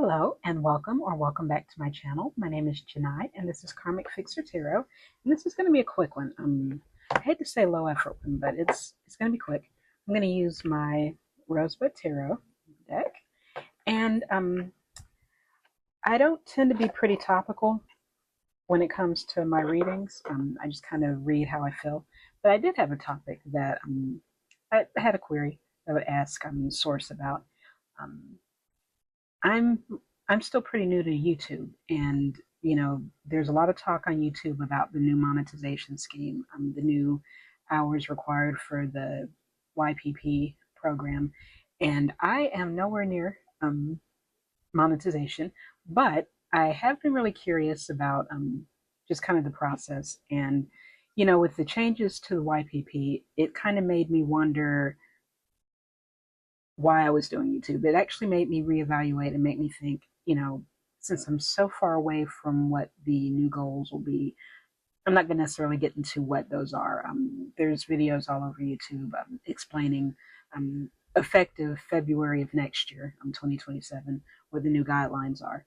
Hello and welcome or welcome back to my channel. My name is Janai and this is Karmic Fixer Tarot. And this is going to be a quick one. I hate to say low effort one, but it's going to be quick. I'm going to use my Rosebud Tarot deck. And I don't tend to be pretty topical when it comes to my readings. I just kind of read how I feel. But I did have a topic that I had a query I would ask source about. Um, I'm I'm still pretty new to YouTube, and there's a lot of talk on YouTube about the new monetization scheme, the new hours required for the YPP program, and I am nowhere near monetization, but I have been really curious about just kind of the process, and with the changes to the YPP, it kind of made me wonder why I was doing YouTube. It actually made me reevaluate and make me think, since I'm so far away from what the new goals will be, I'm not going to necessarily get into what those are. There's videos all over YouTube explaining effective February of next year, 2027, what the new guidelines are.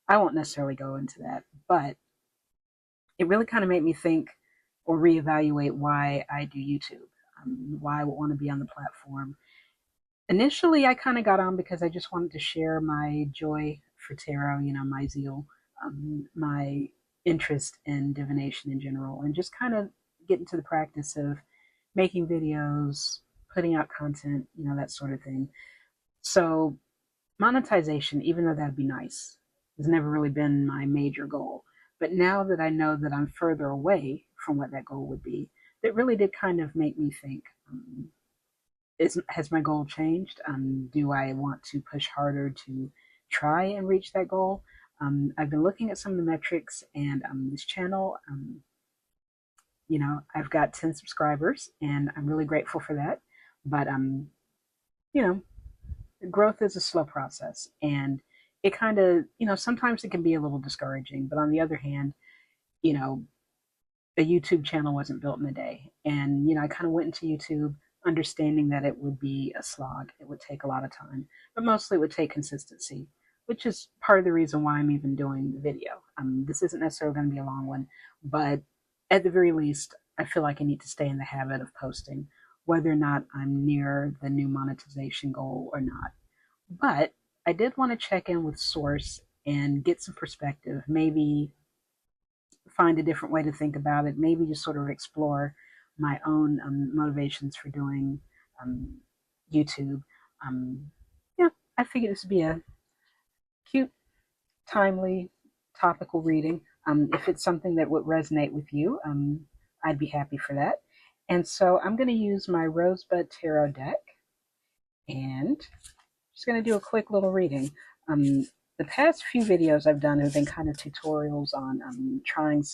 I won't necessarily go into that, but it really kind of made me think or reevaluate why I do YouTube, why I would want to be on the platform. Initially, I kind of got on because I just wanted to share my joy for tarot, my zeal, my interest in divination in general, and just kind of get into the practice of making videos, putting out content, that sort of thing. So, monetization, even though that'd be nice, has never really been my major goal. But now that I know that I'm further away from what that goal would be, it really did kind of make me think. Has my goal changed? Do I want to push harder to try and reach that goal? I've been looking at some of the metrics, and this channel, I've got 10 subscribers, and I'm really grateful for that. But you know, growth is a slow process, and it kind of, sometimes it can be a little discouraging. But on the other hand, you know, a YouTube channel wasn't built in a day. And, I kind of went into YouTube understanding that it would be a slog. It would take a lot of time, but mostly it would take consistency, which is part of the reason why I'm even doing the video. This isn't necessarily going to be a long one, but at the very least, I feel like I need to stay in the habit of posting, whether or not I'm near the new monetization goal or not. But I did want to check in with Source and get some perspective, maybe find a different way to think about it, maybe just sort of explore my own motivations for doing um, YouTube. Um, yeah, I figured this would be a cute, timely, topical reading. If it's something that would resonate with you, I'd be happy for that. And so I'm going to use my Rosebud Tarot deck and just going to do a quick little reading. The past few videos I've done have been kind of tutorials on trying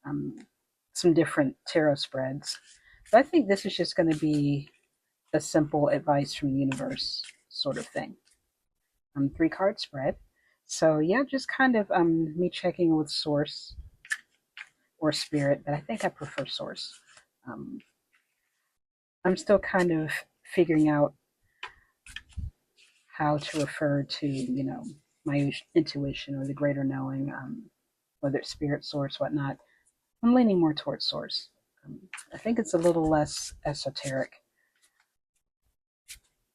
um, some different tarot spreads. But I think this is just going to be a simple advice from the universe sort of thing. 3-card spread. So yeah, just kind of me checking with source or spirit, but I think I prefer source. Um, I'm still kind of figuring out how to refer to, my intuition or the greater knowing, whether it's spirit, source, whatnot. I'm leaning more towards source. I think it's a little less esoteric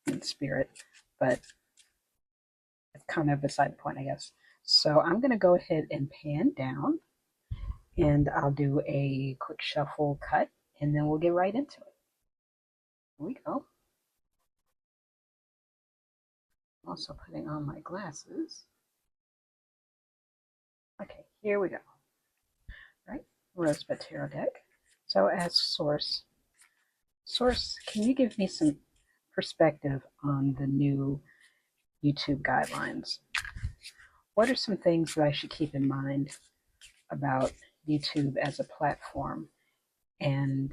than spirit, but it's kind of beside the point, I guess. So I'm going to go ahead and pan down, and I'll do a quick shuffle cut, and then we'll get right into it. Here we go. Also putting on my glasses. Okay, here we go. Right, Rosebud Tarot deck. So as source, can you give me some perspective on the new YouTube guidelines? What are some things that I should keep in mind about YouTube as a platform and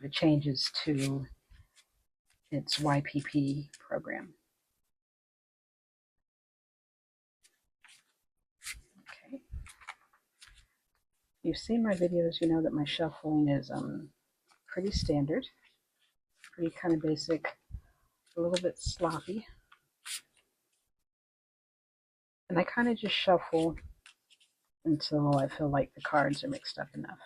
the changes to its YPP program? Okay. You've seen my videos, you know that my shuffling is pretty standard, pretty kind of basic, a little bit sloppy. And I kind of just shuffle until I feel like the cards are mixed up enough.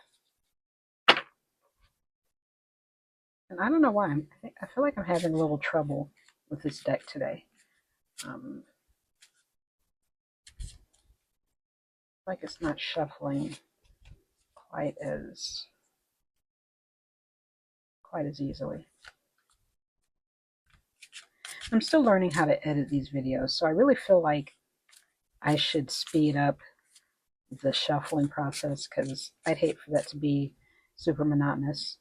And I don't know why. I feel like I'm having a little trouble with this deck today. Like it's not shuffling quite as easily. I'm still learning how to edit these videos, so I really feel like I should speed up the shuffling process because I'd hate for that to be super monotonous.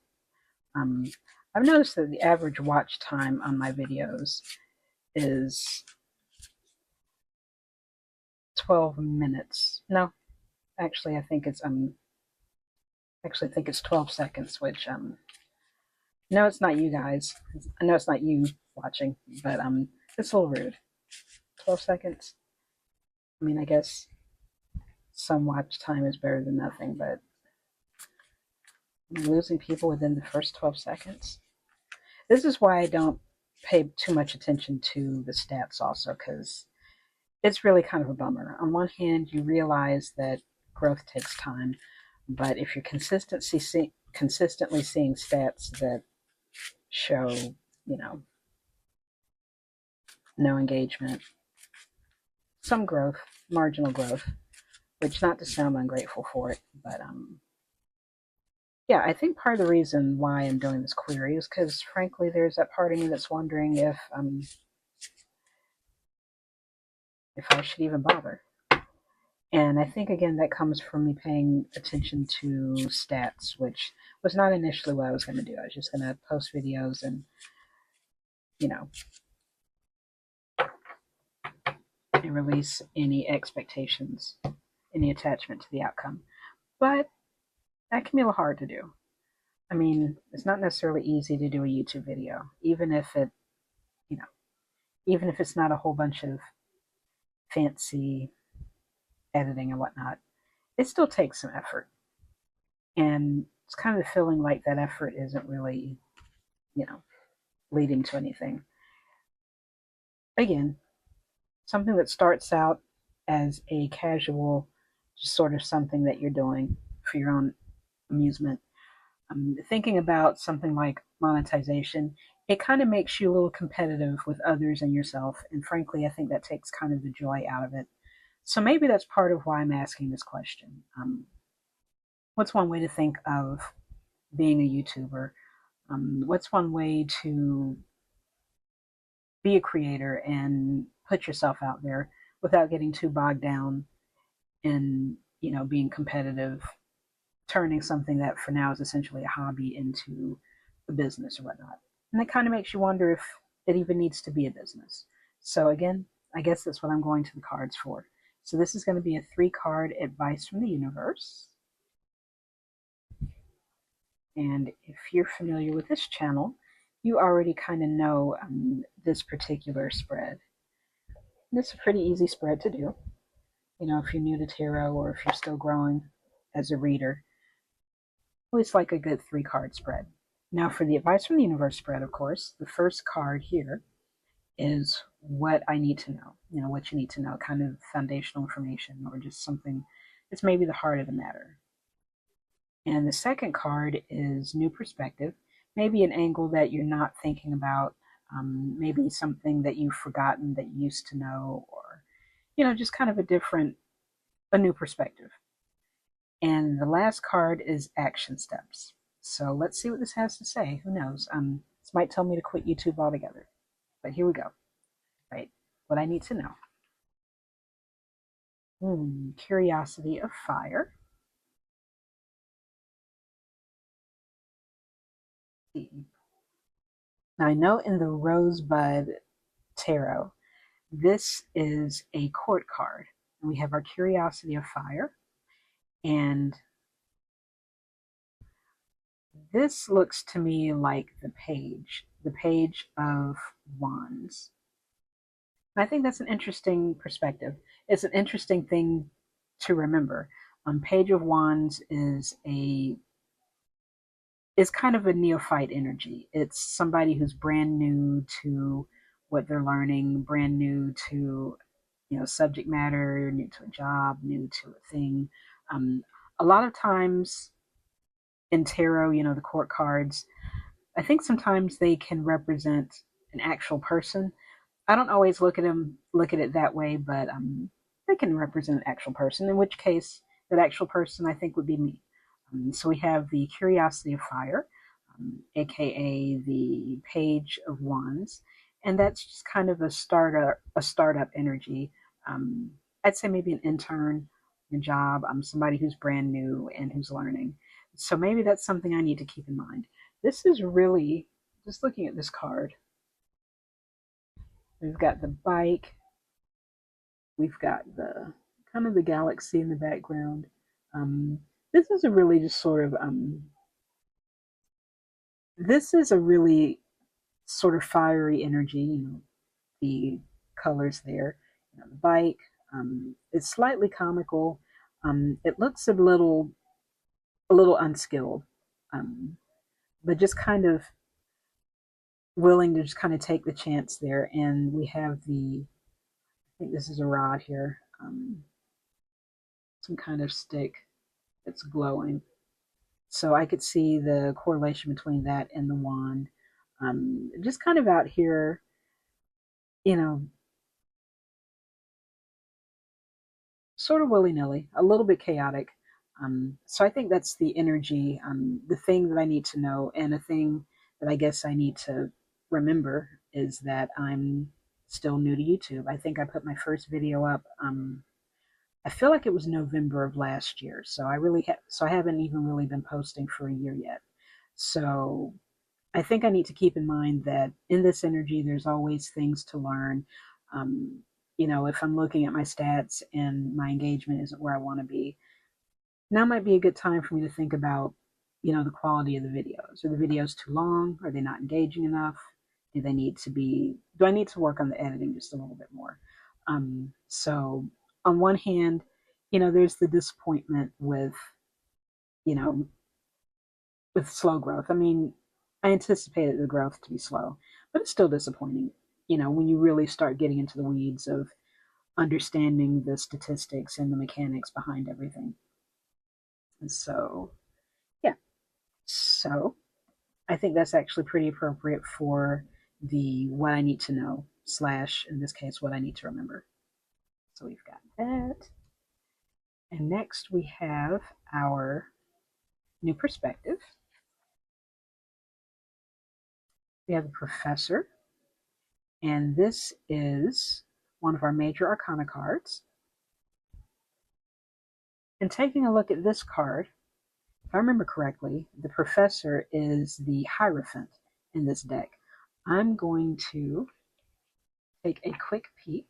I've noticed that the average watch time on my videos is 12 minutes. No, actually, I think it's 12 seconds. Which no, it's not you guys. I know it's not you watching, but it's a little rude. 12 seconds. I mean, I guess some watch time is better than nothing, but losing people within the first 12 seconds. This is why I don't pay too much attention to the stats also, because it's really kind of a bummer. On one hand, you realize that growth takes time, but if you're consistently seeing stats that show, no engagement, some growth, marginal growth, which not to sound ungrateful for it, but yeah, I think part of the reason why I'm doing this query is because, frankly, there's that part of me that's wondering if I should even bother. And I think, again, that comes from me paying attention to stats, which was not initially what I was going to do. I was just going to post videos and, and release any expectations, any attachment to the outcome. But that can be a little hard to do. I mean, it's not necessarily easy to do a YouTube video, even if it's not a whole bunch of fancy editing and whatnot. It still takes some effort. And it's kind of feeling like that effort isn't really, leading to anything. Again, something that starts out as a casual, just sort of something that you're doing for your own amusement. Thinking about something like monetization, it kind of makes you a little competitive with others and yourself. And frankly, I think that takes kind of the joy out of it. So maybe that's part of why I'm asking this question. What's one way to think of being a YouTuber? What's one way to be a creator and put yourself out there without getting too bogged down in, being competitive, turning something that for now is essentially a hobby into a business or whatnot. And that kind of makes you wonder if it even needs to be a business. So again, I guess that's what I'm going to the cards for. So this is going to be a 3-card advice from the universe. And if you're familiar with this channel, you already kind of know this particular spread. And it's a pretty easy spread to do. If you're new to tarot or if you're still growing as a reader, always like a good 3-card spread. Now for the advice from the universe spread, of course, the first card here is what I need to know. What you need to know, kind of foundational information or just something that's maybe the heart of the matter. And the second card is new perspective, maybe an angle that you're not thinking about, maybe something that you've forgotten that you used to know, or, just kind of a new perspective. And the last card is action steps. So let's see what this has to say. Who knows? This might tell me to quit YouTube altogether. But here we go. Right. What I need to know. Curiosity of fire. Now I know in the Rosebud Tarot, this is a court card. And we have our Curiosity of Fire. And this looks to me like the Page of Wands. And I think that's an interesting perspective. It's an interesting thing to remember. Page of Wands is kind of a neophyte energy. It's somebody who's brand new to what they're learning, brand new to subject matter, new to a job, new to a thing. Um, a lot of times in tarot, the court cards, I think sometimes they can represent an actual person. I don't always look at it that way, but they can represent an actual person. In which case, that actual person I think would be me. So we have the Curiosity of Fire, aka the Page of Wands, and that's just kind of a startup energy. Um, I'd say maybe an intern, a job, somebody who's brand new and who's learning. So maybe that's something I need to keep in mind. This is really just looking at this card. We've got the bike. We've got the kind of the galaxy in the background. Um, this is a really just sort of this is a really sort of fiery energy. The colors there. The bike. It's slightly comical. It looks a little unskilled, um, but just kind of willing to just kind of take the chance there. And we have I think this is a rod here, some kind of stick that's glowing. So I could see the correlation between that and the wand. Just kind of out here, you know, sort of willy nilly, a little bit chaotic. So I think that's the energy, the thing that I need to know, and a thing that I guess I need to remember is that I'm still new to YouTube. I think I put my first video up. I feel like it was November of last year, so I haven't even really been posting for a year yet. So I think I need to keep in mind that in this energy, there's always things to learn. Um, if I'm looking at my stats and my engagement isn't where I want to be, now might be a good time for me to think about, the quality of the videos. Are the videos too long? Are they not engaging enough? Do I need to work on the editing just a little bit more? So on one hand, there's the disappointment you know, with slow growth. I mean, I anticipated the growth to be slow, but it's still disappointing, when you really start getting into the weeds of understanding the statistics and the mechanics behind everything. And so, yeah. So I think that's actually pretty appropriate for the what I need to know, slash, in this case, what I need to remember. So we've got that. And next we have our new perspective. We have the professor, and this is one of our major arcana cards. And taking a look at this card, if I remember correctly, the professor is the Hierophant in this deck. I'm going to take a quick peek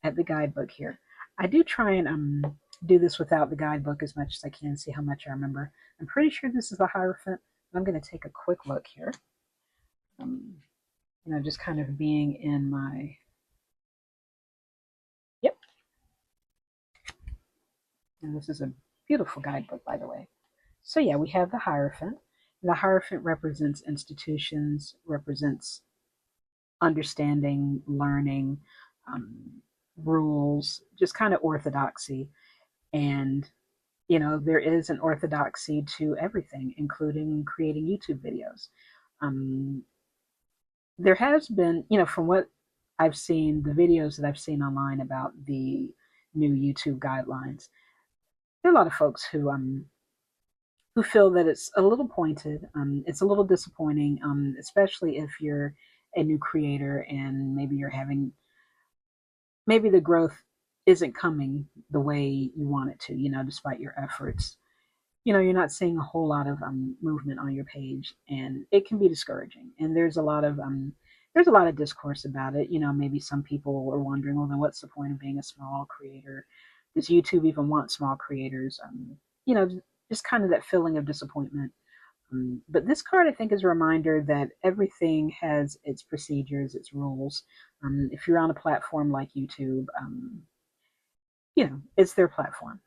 at the guidebook here. I do try and do this without the guidebook as much as I can, see how much I remember. I'm pretty sure this is the Hierophant. I'm going to take a quick look here. Just kind of being in my, yep. And this is a beautiful guidebook, by the way. So yeah, we have the Hierophant. The Hierophant represents institutions, represents understanding, learning, rules, just kind of orthodoxy. And, there is an orthodoxy to everything, including creating YouTube videos. Um, there has been, from what I've seen, the videos that I've seen online about the new YouTube guidelines, there are a lot of folks who feel that it's a little pointed. It's a little disappointing, especially if you're a new creator and maybe the growth isn't coming the way you want it to, despite your efforts. You're not seeing a whole lot of movement on your page, and it can be discouraging. And there's a lot of discourse about it. Maybe some people are wondering, well, then what's the point of being a small creator? Does YouTube even want small creators? You know, just kind of that feeling of disappointment. But this card, I think, is a reminder that everything has its procedures, its rules. If you're on a platform like YouTube, it's their platform.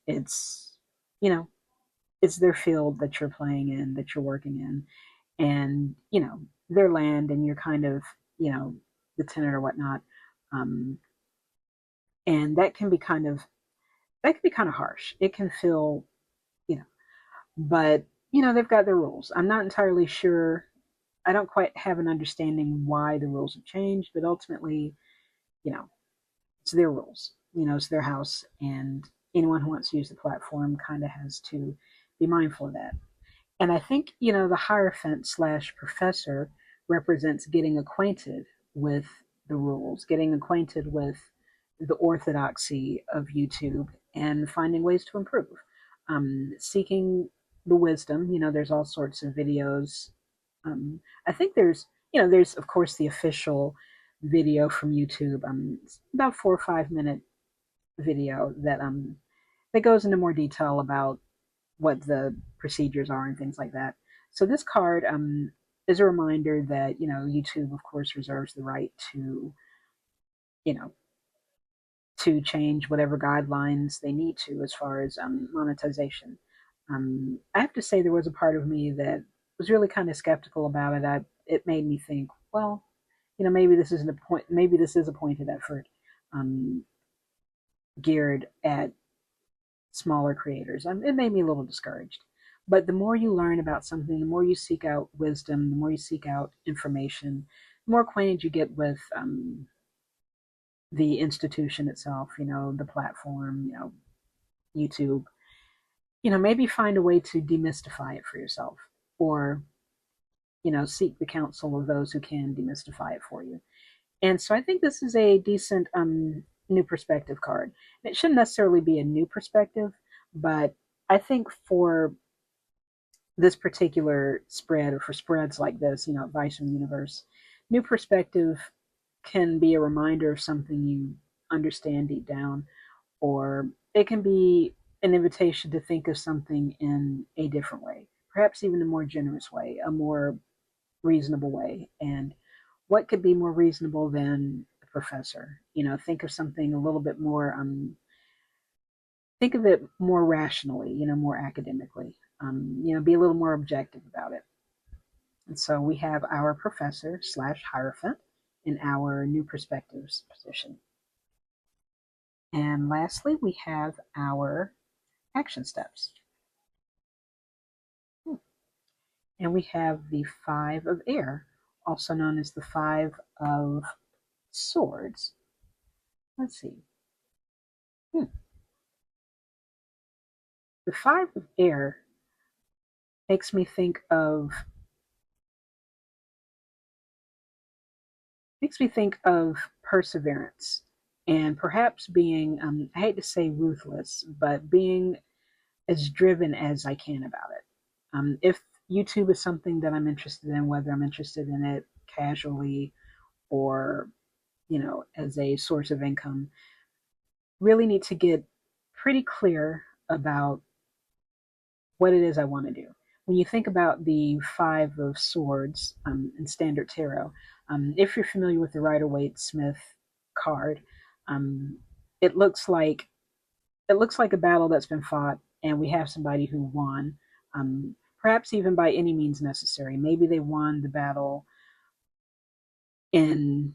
It's, you know, it's their field that you're playing in, that you're working in, and, their land, and you're kind of, you know, the tenant or whatnot. Um, and that can be kind of harsh. It can feel, you know, but they've got their rules. I'm not entirely sure. I don't quite have an understanding why the rules have changed, but ultimately, you know, it's their rules. It's their house, and anyone who wants to use the platform kind of has to be mindful of that. And I think, the Hierophant slash professor represents getting acquainted with the rules, getting acquainted with the orthodoxy of YouTube and finding ways to improve. Seeking the wisdom, there's all sorts of videos. I think there's of course the official video from YouTube. It's about 4 or 5 minute video that goes into more detail about what the procedures are and things like that. So this card is a reminder that YouTube, of course, reserves the right you know to change whatever guidelines they need to as far as monetization. I have to say there was a part of me that was really kind of skeptical about it. It made me think, well, maybe this isn't a point. Maybe this is a pointed effort um, geared at smaller creators. It made me a little discouraged. But the more you learn about something, the more you seek out wisdom, the more you seek out information, the more acquainted you get with the institution itself, the platform, YouTube, maybe find a way to demystify it for yourself or, seek the counsel of those who can demystify it for you. And so I think this is a decent new perspective card. It shouldn't necessarily be a new perspective, but I think for this particular spread or for spreads like this, advice from the universe, new perspective can be a reminder of something you understand deep down, or it can be an invitation to think of something in a different way, perhaps even a more generous way, a more reasonable way. And what could be more reasonable than a professor? Think of something a little bit more, think of it more rationally, more academically, be a little more objective about it. And so we have our professor slash Hierophant in our new perspectives position. And lastly, we have our action steps. And we have the Five of Air, also known as the Five of Swords. Let's see. The Five of Air makes me think of perseverance and perhaps being, I hate to say ruthless, but being as driven as I can about it. If YouTube is something that I'm interested in, whether I'm interested in it casually or, as a source of income, really need to get pretty clear about what it is I want to do. When you think about the Five of Swords in Standard Tarot, if you're familiar with the Rider-Waite-Smith card, um, it looks like a battle that's been fought, and we have somebody who won, perhaps even by any means necessary. Maybe they won the battle in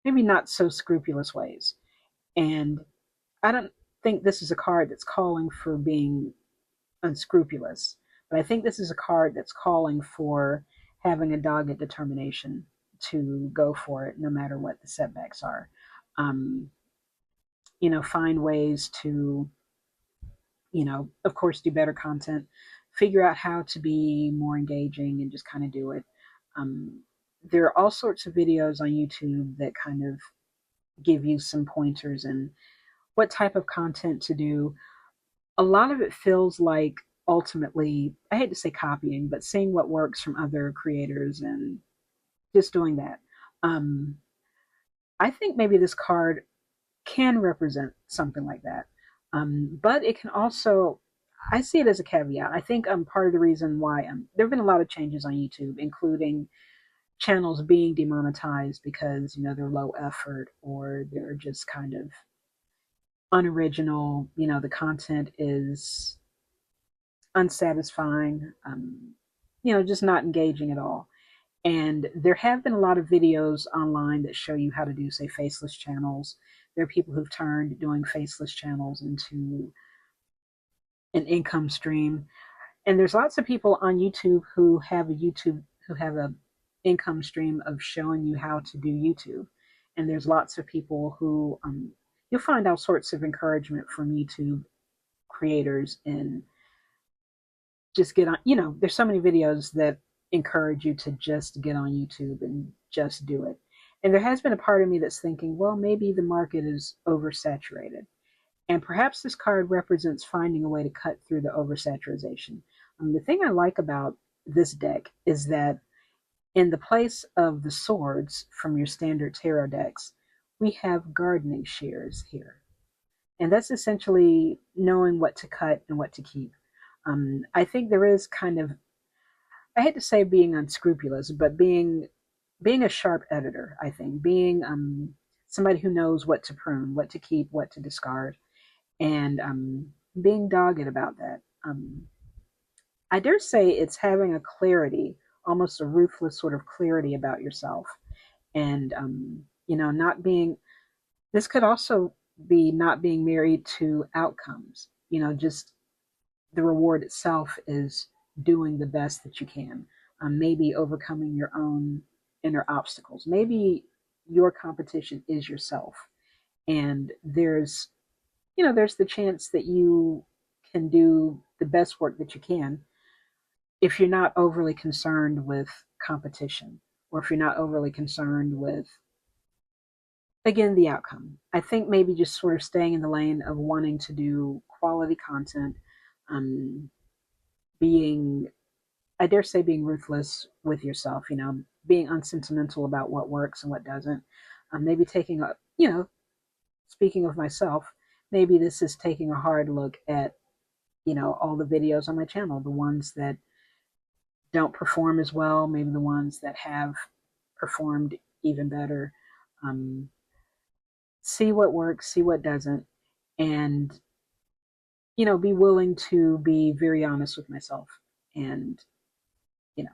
maybe not so scrupulous ways. And I don't think this is a card that's calling for being unscrupulous, but I think this is a card that's calling for having a dogged determination to go for it no matter what the setbacks are. Um, find ways to, of course, do better content, figure out how to be more engaging and just kind of do it. Um, there are all sorts of videos on YouTube that kind of give you some pointers and what type of content to do. A lot of it feels like ultimately, I hate to say copying, but seeing what works from other creators and just doing that. Um, I think maybe this card can represent something like that. But it can also, I see it as a caveat. I think part of the reason why there have been a lot of changes on YouTube, including channels being demonetized because, they're low effort or they're just kind of unoriginal. The content is unsatisfying, just not engaging at all. And there have been a lot of videos online that show you how to do, say, faceless channels. There are people who've turned doing faceless channels into an income stream. And there's lots of people on YouTube who have a income stream of showing you how to do YouTube. And there's lots of people who you'll find all sorts of encouragement from YouTube creators and just get on, there's so many videos that encourage you to just get on YouTube and just do it. And there has been a part of me that's thinking, well, maybe the market is oversaturated. And perhaps this card represents finding a way to cut through the oversaturation. The thing I like about this deck is that in the place of the swords from your standard tarot decks, we have gardening shears here. And that's essentially knowing what to cut and what to keep. I think there is kind of, I hate to say being unscrupulous, but being a sharp editor, I think, being somebody who knows what to prune, what to keep, what to discard, and being dogged about that. I dare say it's having a clarity, almost a ruthless sort of clarity about yourself, and not being. This could also be not being married to outcomes. Just the reward itself is doing the best that you can. Maybe overcoming your own inner obstacles. Maybe your competition is yourself, and there's the chance that you can do the best work that you can if you're not overly concerned with competition, or if you're not overly concerned with, again, the outcome. I think maybe just sort of staying in the lane of wanting to do quality content, um, being, I dare say, being ruthless with yourself, being unsentimental about what works and what doesn't. Maybe taking a, speaking of myself, maybe this is taking a hard look at, all the videos on my channel, the ones that don't perform as well, maybe the ones that have performed even better. Um, See what works, see what doesn't, and be willing to be very honest with myself. And you know,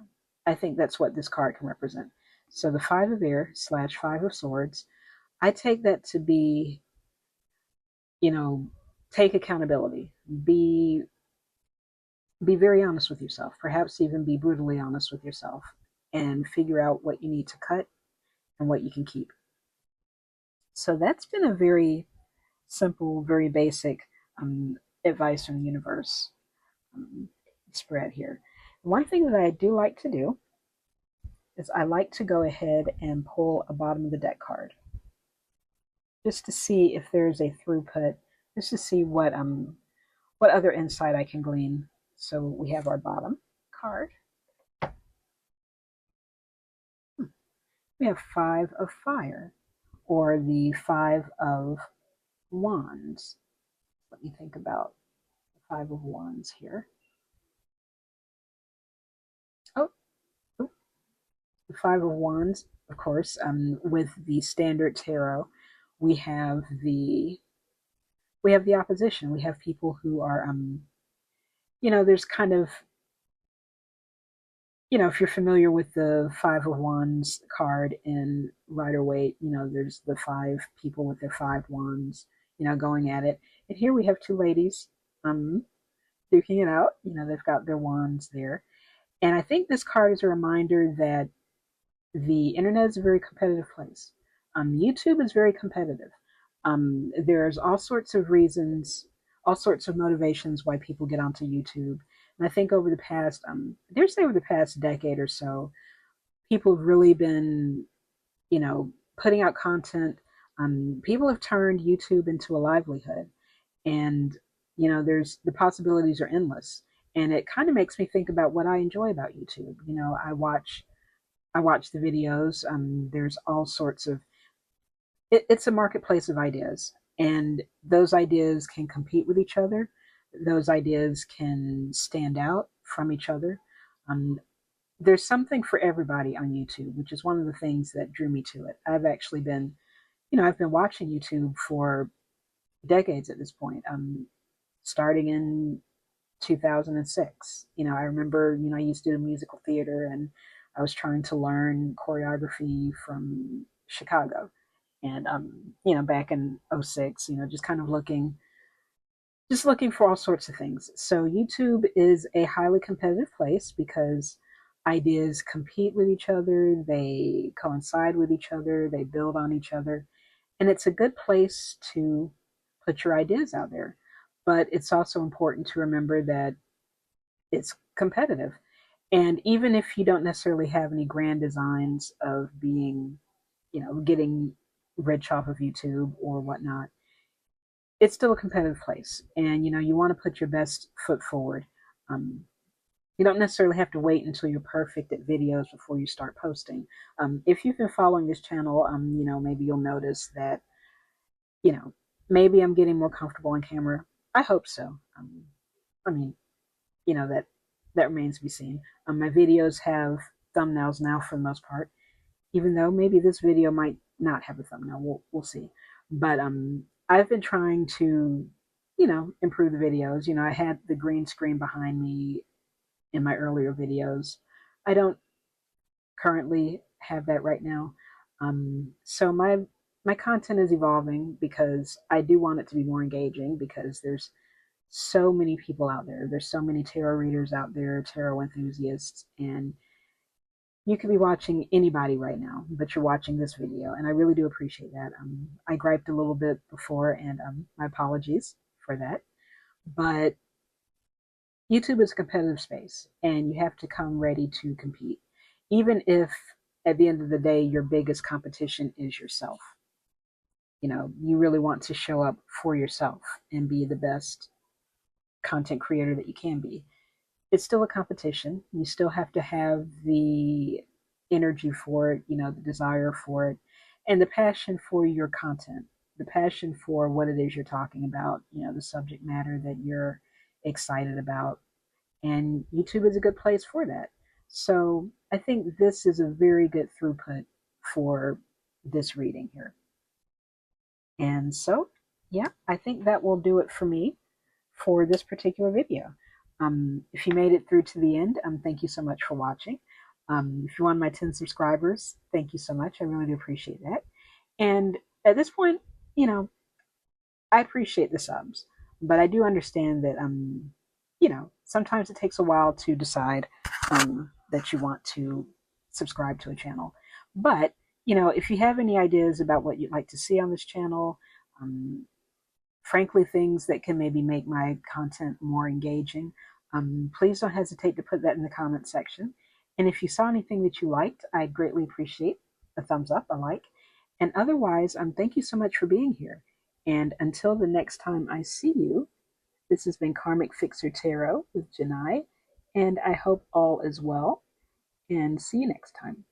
I think that's what this card can represent. So the Five of Air / Five of Swords, I take that to be, you know, take accountability, be be very honest with yourself, perhaps even be brutally honest with yourself, and figure out what you need to cut and what you can keep. So that's been a very simple, very basic advice from the universe spread here. One thing that I do like to do is I like to go ahead and pull a bottom of the deck card just to see if there's a throughput, just to see what other insight I can glean. So we have our bottom card. We have Five of Fire, or the Five of Wands. Let me think about the Five of Wands here. Oh, oh, the Five of Wands, of course, with the standard tarot, we have the opposition. We have people who are, there's kind of, if you're familiar with the Five of Wands card in Rider Waite, there's the five people with their five wands, going at it. And here we have two ladies duking it out. They've got their wands there. And I think this card is a reminder that the internet is a very competitive place. YouTube is very competitive. There's all sorts of reasons, all sorts of motivations why people get onto YouTube. And I think over the past, dare say over the past decade or so, people have really been, putting out content. People have turned YouTube into a livelihood, and there's the possibilities are endless. And it kind of makes me think about what I enjoy about YouTube. I watch the videos. There's all sorts of it's a marketplace of ideas, and those ideas can compete with each other. Those ideas can stand out from each other. Um, there's something for everybody on YouTube, which is one of the things that drew me to it. I've actually been, I've been watching YouTube for decades at this point. Starting in 2006. I remember, I used to do musical theater, and I was trying to learn choreography from Chicago. And, back in '06, just kind of looking for all sorts of things. So YouTube is a highly competitive place because ideas compete with each other, they coincide with each other, they build on each other, and it's a good place to put your ideas out there. But it's also important to remember that it's competitive. And even if you don't necessarily have any grand designs of being, getting rich off of YouTube or whatnot, it's still a competitive place. And, you want to put your best foot forward. Um, you don't necessarily have to wait until you're perfect at videos before you start posting. If you've been following this channel, maybe you'll notice that, you know, maybe I'm getting more comfortable on camera. I hope so. I mean, that remains to be seen. My videos have thumbnails now for the most part, even though maybe this video might not have a thumbnail. We'll see. But I've been trying to, improve the videos. I had the green screen behind me in my earlier videos. I don't currently have that right now. So my content is evolving because I do want it to be more engaging because there's so many people out there. There's so many tarot readers out there, tarot enthusiasts, and you could be watching anybody right now, but you're watching this video, and I really do appreciate that. I griped a little bit before, and my apologies for that. But YouTube is a competitive space, and you have to come ready to compete, even if at the end of the day your biggest competition is yourself. You really want to show up for yourself and be the best content creator that you can be. It's still a competition. You still have to have the energy for it, the desire for it, and the passion for your content, the passion for what it is you're talking about, the subject matter that you're excited about. And YouTube is a good place for that. So I think this is a very good throughput for this reading here. And so, yeah, I think that will do it for me for this particular video. If you made it through to the end, thank you so much for watching. If you're one of my 10 subscribers, thank you so much. I really do appreciate that. And at this point, I appreciate the subs, but I do understand that, sometimes it takes a while to decide that you want to subscribe to a channel. But, if you have any ideas about what you'd like to see on this channel, frankly, things that can maybe make my content more engaging, please don't hesitate to put that in the comment section. And if you saw anything that you liked, I'd greatly appreciate a thumbs up, a like. And otherwise, thank you so much for being here. And until the next time I see you, this has been Karmic Fixer Tarot with Janai, and I hope all is well, and see you next time.